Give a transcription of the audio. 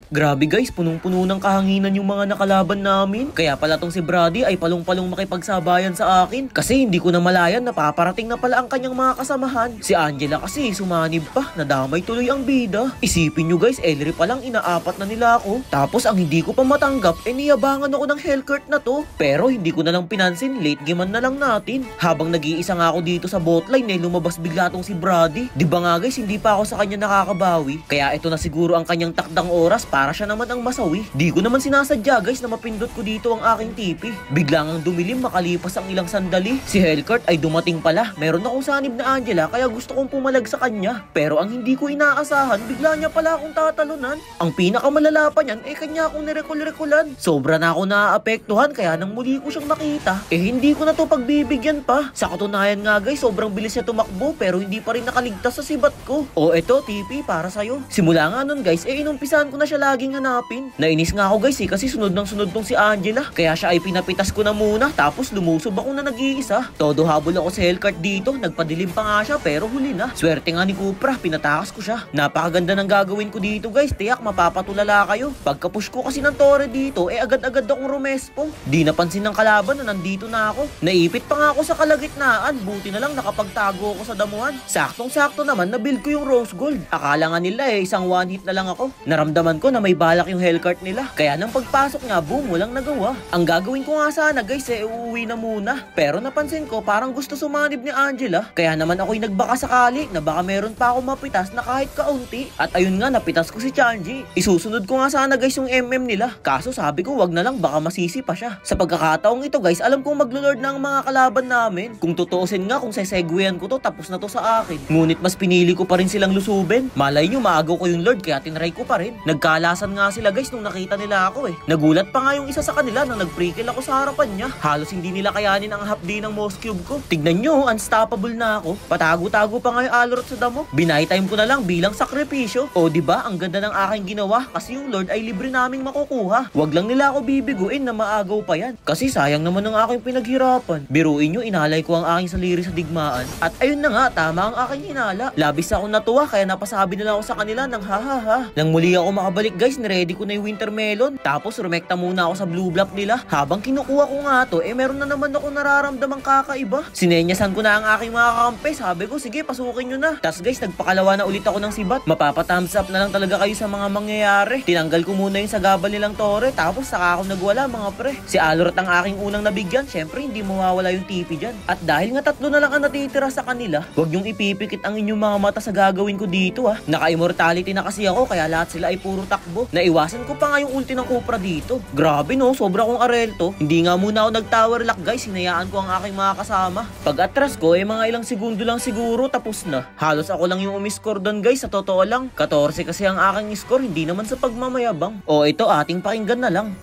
Grabe guys, punong-puno ng kahanginan yung mga nakalaban namin. Kaya pala tong si Brady ay palong-palong makipagsabayan sa akin. Kasi hindi ko na malayan na paparating na pala ang kanyang mga kasamahan. Si Angela kasi sumanib pa, nadamay tuloy ang bida. Isipin nyo guys, Ellery palang inaapat na nila ako. Tapos ang hindi ko pa matanggap, niyabangan ako ng Hellcourt na to. Pero hindi ko na lang pinansin, late gamean na lang natin. Habang nag-iisa nga ako dito sa botline, lumabas bigla tong si Brady. Diba nga guys, hindi pa ako sa kanya nakakabawi. Kaya ito na siguro ang kanyang takdang oras para siya naman ang masawi. Di ko naman sinasadya guys na mapindot ko dito ang aking TP. Biglang ang dumilim makalipas ang ilang sandali. Si Hellcourt ay dumating pala. Meron akong sanib na Angela kaya gusto kong pumalag sa kanya. Pero ang hindi ko inaasahan, bigla niya pala akong tatalunan. Ang pinakamalala pa niyan, kanya akong nirekul-rekulan. Sobra na ako naaapektuhan kaya nang muli ko siyang nakita, hindi ko na to pagbibigyan pa. Sa katunayan nga guys, sobrang bilis niya tumakbo pero hindi pa rin nakaligtas sa sibat ko. O eto TP para sa'yo. Simula nga nun guys, inumpisahan ko na siya laging hanapin. Nainis nga ako guys kasi sunod ng sunod tong si Angela. Kaya siya ay pinapitas ko na muna tapos lumusob ako na nag-iisa. Todo habol ako sa Hellcourt dito, nagpadilim pa nga siya pero huli na. Swerte nga ni Cupra, pinatakas ko siya. Napakaganda ng gagawin ko dito guys, tiyak mapapatulala kayo. Pagka-push ko kasi ng Torre dito, agad-agad akong rumespo. Di napansin ng kalaban na nandito na ako. Naipit pa nga ako sa kalagitnaan, buti na lang nakapagtago ako sa damuhan. Saktong-sakto naman na-build ko yung Rose Gold. Akala nga nila isang one hit na lang ako. Naramdaman ko na may balak yung Hellcourt nila. Kaya nang pagpasok nga, boom, walang nagawa. Ang gagawin ko nga sana guys, uuwi na muna. Pero napansin ko, parang gusto sumanib ni Angela. Kaya naman ako'y nagbaka sakali na baka meron pa akong mapitas na kahit kaunti. At ayun nga, napitas ko si Chanji. Isusunod ko nga sana guys yung MM nila. Kaso sabi ko, wag na lang, baka masisi pa siya. Sa pagkakataong ito guys, alam kong maglo-lord na ang mga kalaban namin. Kung tutuusin nga, kung sesegwayan ko to, tapos na to sa akin. Ngunit mas pinili ko pa rin silang lusubin. Malay nyo, maagaw ko yung lord, kaya tinry ko pa rin. Nagkalasan nga sila guys nung nakita nila ako Nagulat pa nga yung isa sa kanila nang nag-pre-kill ako sa harapan niya. Halos hindi nila kayanin ang hapdi ng Moss Cube ko. Tignan nyo, unstoppable na ako. Patago-tago pa nga yung Alorot sa damo. Binay time ko na lang bilang sakripisyo. O diba, ang ganda ng aking ginawa kasi yung lord ay libre naming makukuha. Wag lang nila ako bibiguin na maagaw pa yan. Kasi sayang naman ang aking pinaghirapan. Biruin nyo, inalay ko ang aking saliri sa digmaan. At ayun na nga, tama ang aking hinala. Labis akong natuwa kaya napasabi na lang ako sa kanila ng hahaha. Nang muli ako makabalik guys, niready ko na yung Wintermelon. Tapos rumekta muna ako sa blue block nila. Habang kinukuha ko nga to, meron na naman ako nararamdamang kakaiba. Sinenyasan ko na ang aking mga kampe. Sabi ko, sige, pasukin nyo na. Tapos guys, nagpakalawa na ulit ako ng sibat. Mapapathumbs up na lang talaga kayo sa mga mangyayari. Tinanggal ko muna yung sagabal nilang Torre. Tapos saka ako nagwala mga pre. Si Alorot ang aking unang nabigyan. Syempre, hindi mawawala yung TP dyan. At dahil nga tatlo na lang ang natitira sa kanila, huwag nyong ipipikit ang inyong mga mata sa gagawin ko dito Naka-immortality na kasi ako, kaya lahat sila ay puro takbo. Naiwasan ko pa nga yung ulti ng Cupra dito. Grabe no, sobra kong arelto. Hindi nga muna ako nag-tower lock guys, hinayaan ko ang aking mga kasama. Pag atras ko, mga ilang segundo lang siguro, tapos na. Halos ako lang yung umiscore doon guys, sa totoo lang. 14 kasi ang aking score, hindi naman sa pagmamayabang. O ito, ating pakinggan na lang.